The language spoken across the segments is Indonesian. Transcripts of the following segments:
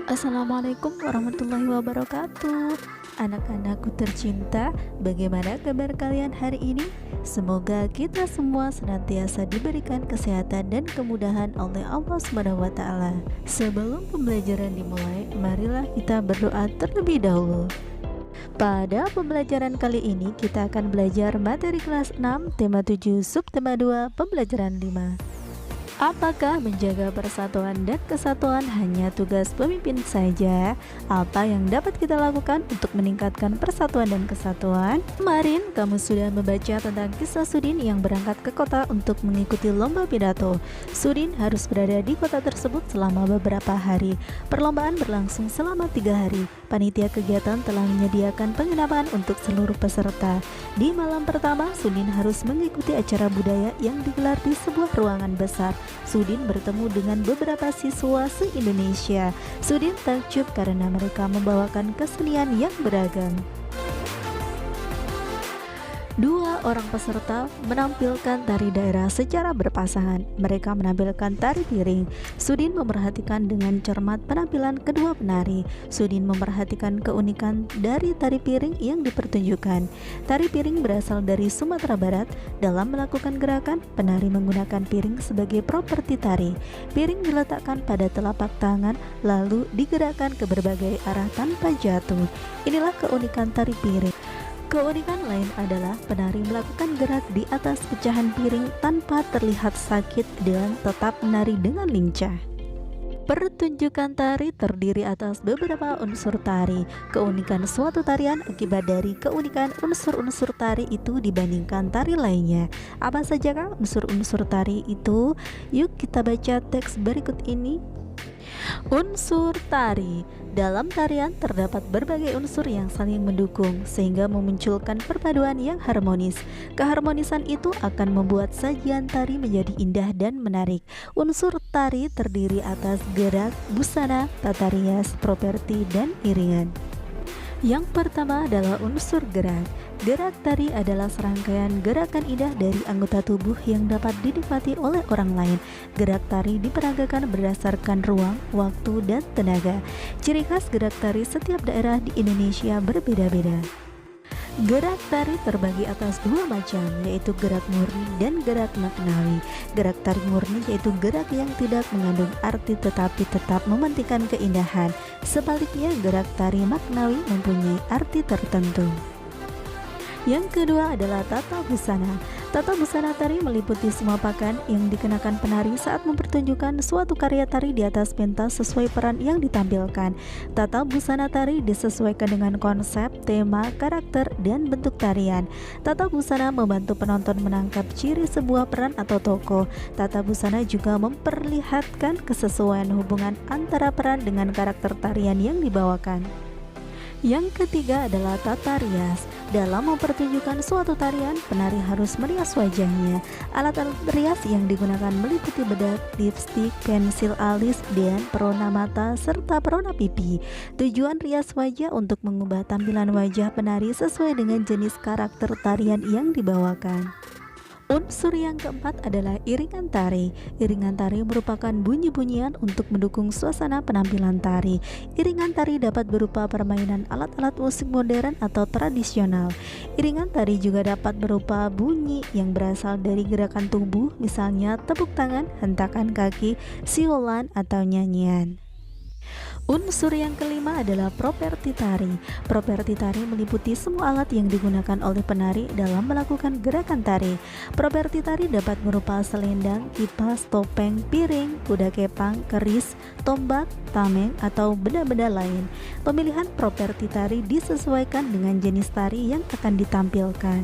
Assalamualaikum warahmatullahi wabarakatuh. Anak-anakku tercinta, bagaimana kabar kalian hari ini? Semoga kita semua senantiasa diberikan kesehatan dan kemudahan oleh Allah Subhanahu wa taala. Sebelum pembelajaran dimulai, marilah kita berdoa terlebih dahulu. Pada pembelajaran kali ini kita akan belajar materi kelas 6, tema 7, subtema 2, pembelajaran 5. Apakah menjaga persatuan dan kesatuan hanya tugas pemimpin saja? Apa yang dapat kita lakukan untuk meningkatkan persatuan dan kesatuan? Kemarin kamu sudah membaca tentang kisah Sudin yang berangkat ke kota untuk mengikuti lomba pidato. Sudin harus berada di kota tersebut selama beberapa hari. Perlombaan berlangsung selama 3 hari. Panitia kegiatan telah menyediakan penginapan untuk seluruh peserta. Di malam pertama, Sudin harus mengikuti acara budaya yang digelar di sebuah ruangan besar. Sudin bertemu dengan beberapa siswa se-Indonesia. Sudin takjub karena mereka membawakan kesenian yang beragam. Dua orang peserta menampilkan tari daerah secara berpasangan. Mereka menampilkan tari piring. Sudin memperhatikan dengan cermat penampilan kedua penari. Sudin memperhatikan keunikan dari tari piring yang dipertunjukkan. Tari piring berasal dari Sumatera Barat. Dalam melakukan gerakan, penari menggunakan piring sebagai properti tari. Piring diletakkan pada telapak tangan, lalu digerakkan ke berbagai arah tanpa jatuh. Inilah keunikan tari piring. Keunikan lain adalah penari melakukan gerak di atas pecahan piring tanpa terlihat sakit dan tetap menari dengan lincah. Pertunjukan tari terdiri atas beberapa unsur tari. Keunikan suatu tarian akibat dari keunikan unsur-unsur tari itu dibandingkan tari lainnya. Apa sajakah unsur-unsur tari itu? Yuk kita baca teks berikut ini. Unsur tari. Dalam tarian terdapat berbagai unsur yang saling mendukung sehingga memunculkan perpaduan yang harmonis. Keharmonisan itu akan membuat sajian tari menjadi indah dan menarik. Unsur tari terdiri atas gerak, busana, tata rias, properti, dan iringan. Yang pertama adalah unsur gerak. Gerak tari adalah serangkaian gerakan indah dari anggota tubuh yang dapat dinikmati oleh orang lain. Gerak tari diperagakan berdasarkan ruang, waktu, dan tenaga. Ciri khas gerak tari setiap daerah di Indonesia berbeda-beda. Gerak tari terbagi atas dua macam, yaitu gerak murni dan gerak maknawi. Gerak tari murni yaitu gerak yang tidak mengandung arti tetapi tetap mementingkan keindahan. Sebaliknya, gerak tari maknawi mempunyai arti tertentu. Yang kedua adalah tata busana. Tata busana tari meliputi semua pakaian yang dikenakan penari saat mempertunjukkan suatu karya tari di atas pentas sesuai peran yang ditampilkan. Tata busana tari disesuaikan dengan konsep, tema, karakter, dan bentuk tarian. Tata busana membantu penonton menangkap ciri sebuah peran atau tokoh. Tata busana juga memperlihatkan kesesuaian hubungan antara peran dengan karakter tarian yang dibawakan. Yang ketiga adalah tata rias. Dalam mempertunjukkan suatu tarian, penari harus merias wajahnya. Alat-alat rias yang digunakan meliputi bedak, lipstik, pensil alis, dan perona mata, serta perona pipi. Tujuan rias wajah untuk mengubah tampilan wajah penari sesuai dengan jenis karakter tarian yang dibawakan. Unsur yang keempat adalah iringan tari. Iringan tari merupakan bunyi-bunyian untuk mendukung suasana penampilan tari. Iringan tari dapat berupa permainan alat-alat musik modern atau tradisional. Iringan tari juga dapat berupa bunyi yang berasal dari gerakan tubuh, misalnya tepuk tangan, hentakan kaki, siulan, atau nyanyian. Unsur yang kelima adalah properti tari. Properti tari meliputi semua alat yang digunakan oleh penari dalam melakukan gerakan tari. Properti tari dapat berupa selendang, kipas, topeng, piring, kuda kepang, keris, tombak, tameng, atau benda-benda lain. Pemilihan properti tari disesuaikan dengan jenis tari yang akan ditampilkan.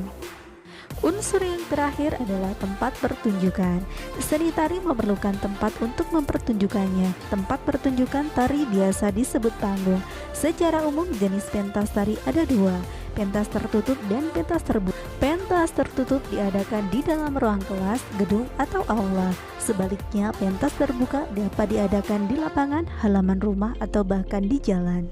Unsur yang terakhir adalah tempat pertunjukan. Seni tari memerlukan tempat untuk mempertunjukkannya. Tempat pertunjukan tari biasa disebut panggung. Secara umum jenis pentas tari ada dua, pentas tertutup dan pentas terbuka. Pentas tertutup diadakan di dalam ruang kelas, gedung, atau aula. Sebaliknya, pentas terbuka dapat diadakan di lapangan, halaman rumah, atau bahkan di jalan.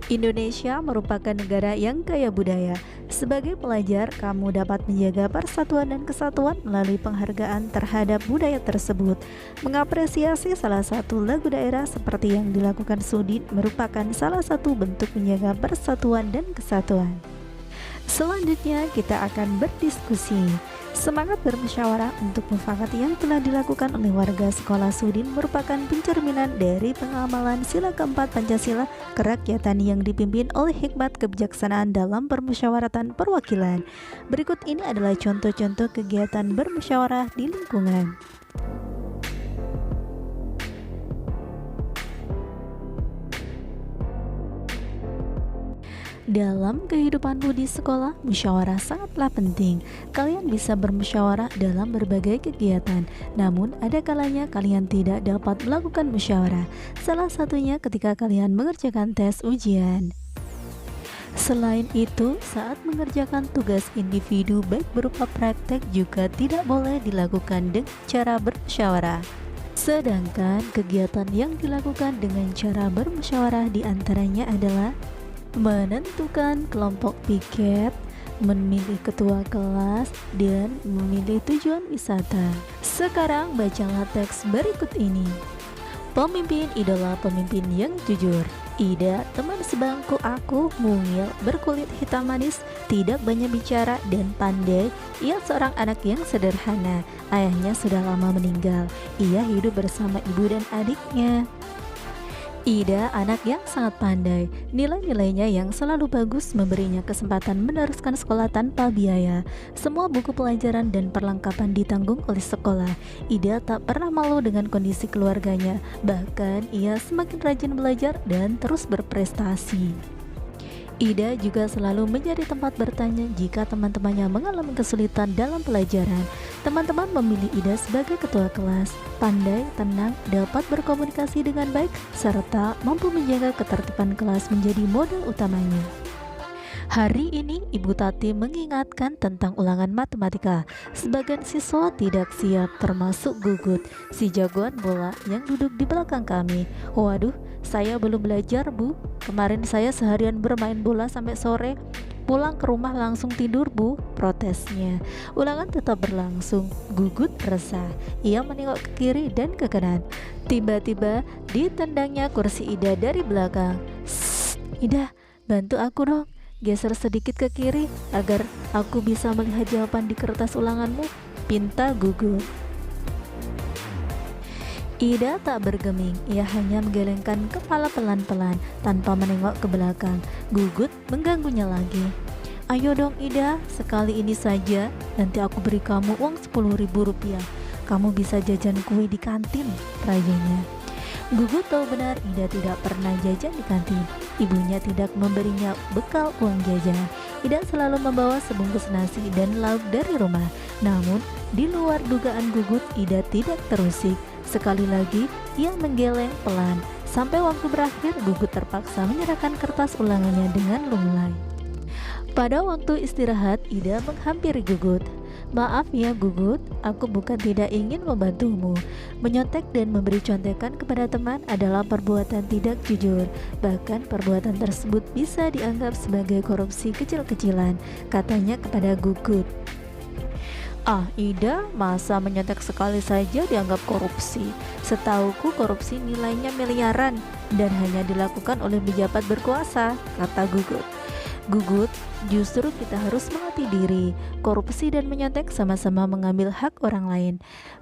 Indonesia merupakan negara yang kaya budaya. Sebagai pelajar, kamu dapat menjaga persatuan dan kesatuan melalui penghargaan terhadap budaya tersebut. Mengapresiasi salah satu lagu daerah seperti yang dilakukan Sudin merupakan salah satu bentuk menjaga persatuan dan kesatuan. Selanjutnya kita akan berdiskusi. Semangat bermusyawarah untuk mufakat yang telah dilakukan oleh warga sekolah Sudin merupakan pencerminan dari pengamalan sila keempat Pancasila kerakyatan yang dipimpin oleh hikmat kebijaksanaan dalam permusyawaratan perwakilan. Berikut ini adalah contoh-contoh kegiatan bermusyawarah di lingkungan. Dalam kehidupanmu di sekolah, musyawarah sangatlah penting. Kalian bisa bermusyawarah dalam berbagai kegiatan, namun ada kalanya kalian tidak dapat melakukan musyawarah. Salah satunya ketika kalian mengerjakan tes ujian. Selain itu, saat mengerjakan tugas individu baik berupa praktek juga tidak boleh dilakukan dengan cara bermusyawarah. Sedangkan kegiatan yang dilakukan dengan cara bermusyawarah diantaranya adalah menentukan kelompok piket, memilih ketua kelas, dan memilih tujuan wisata. Sekarang bacalah teks berikut ini. Pemimpin idola pemimpin yang jujur. Ida, teman sebangku aku, mungil, berkulit hitam manis, tidak banyak bicara dan pandai. Ia seorang anak yang sederhana. Ayahnya sudah lama meninggal. Ia hidup bersama ibu dan adiknya. Ida anak yang sangat pandai. Nilai-nilainya yang selalu bagus memberinya kesempatan meneruskan sekolah tanpa biaya. Semua buku pelajaran dan perlengkapan ditanggung oleh sekolah. Ida tak pernah malu dengan kondisi keluarganya. Bahkan ia semakin rajin belajar dan terus berprestasi. Ida juga selalu menjadi tempat bertanya jika teman-temannya mengalami kesulitan dalam pelajaran. Teman-teman memilih Ida sebagai ketua kelas, pandai, tenang, dapat berkomunikasi dengan baik, serta mampu menjaga ketertiban kelas menjadi modal utamanya. Hari ini Ibu Tati mengingatkan tentang ulangan matematika. Sebagian siswa tidak siap, termasuk Gugut, si jagoan bola yang duduk di belakang kami. Waduh, saya belum belajar Bu. Kemarin saya seharian bermain bola sampai sore. Pulang ke rumah langsung tidur Bu, protesnya. Ulangan tetap berlangsung. Gugut resah. Ia menengok ke kiri dan ke kanan. Tiba-tiba ditendangnya kursi Ida dari belakang. Ida, bantu aku dong. Geser sedikit ke kiri agar aku bisa melihat jawaban di kertas ulanganmu, pinta Gugut. Ida tak bergeming, ia hanya menggelengkan kepala pelan-pelan tanpa menengok ke belakang. Gugut mengganggunya lagi. Ayo dong Ida, sekali ini saja, nanti aku beri kamu uang 10.000 rupiah. Kamu bisa jajan kue di kantin, rayunya. Gugut tahu benar Ida tidak pernah jajan di kantin. Ibunya tidak memberinya bekal uang jajan. Ida selalu membawa sebungkus nasi dan lauk dari rumah. Namun, di luar dugaan Gugut, Ida tidak terusik. Sekali lagi, ia menggeleng pelan. Sampai waktu berakhir, Gugut terpaksa menyerahkan kertas ulangannya dengan lunglai. Pada waktu istirahat, Ida menghampiri Gugut. Maaf ya Gugut, aku bukan tidak ingin membantumu. Menyontek dan memberi contekan kepada teman adalah perbuatan tidak jujur. Bahkan perbuatan tersebut bisa dianggap sebagai korupsi kecil-kecilan, katanya kepada Gugut. Ah Ida, masa menyontek sekali saja dianggap korupsi? Setauku korupsi nilainya miliaran dan hanya dilakukan oleh pejabat berkuasa, kata Gugut. Gugut, justru kita harus melatih diri. Korupsi dan menyontek sama-sama mengambil hak orang lain.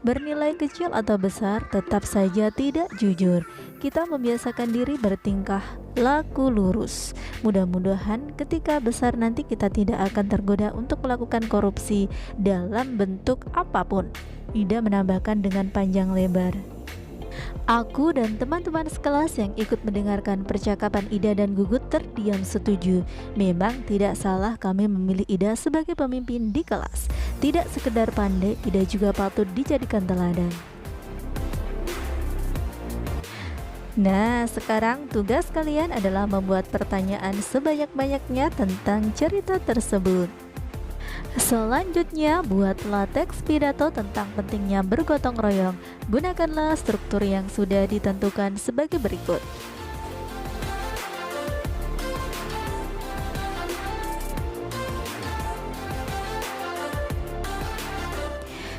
Bernilai kecil atau besar, tetap saja tidak jujur. Kita membiasakan diri bertingkah laku lurus. Mudah-mudahan ketika besar nanti kita tidak akan tergoda untuk melakukan korupsi dalam bentuk apapun. Ida menambahkan dengan panjang lebar. Aku dan teman-teman sekelas yang ikut mendengarkan percakapan Ida dan Gugut terdiam setuju. Memang tidak salah kami memilih Ida sebagai pemimpin di kelas. Tidak sekedar pandai, Ida juga patut dijadikan teladan. Nah, sekarang tugas kalian adalah membuat pertanyaan sebanyak-banyaknya tentang cerita tersebut. Selanjutnya, buatlah teks pidato tentang pentingnya bergotong royong. Gunakanlah struktur yang sudah ditentukan sebagai berikut.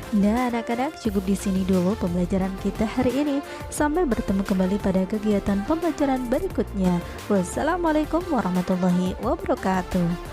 Nah, anak-anak, cukup di sini dulu pembelajaran kita hari ini. Sampai bertemu kembali pada kegiatan pembelajaran berikutnya. Wassalamualaikum warahmatullahi wabarakatuh.